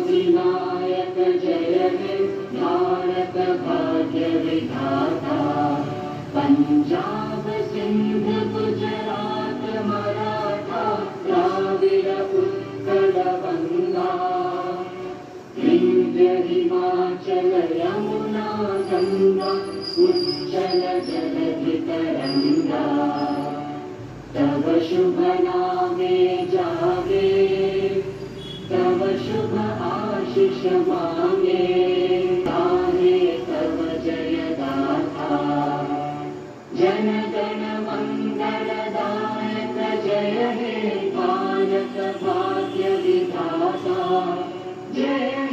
विनायक जय हे भारत भाग्य विधाता। पंजाब सिंध गुजरात मराठा द्राविड़ उत्कल गंगा। विंध्य हिमाचल यमुना गंगा उच्चल जलधि तरंगा। तव शुभ नामे जागे तव शुभ आशीष मांगे। गाहे तव जय गाथा जन गण मंगलदायक जय हे भारत भाग्य विधाता। जय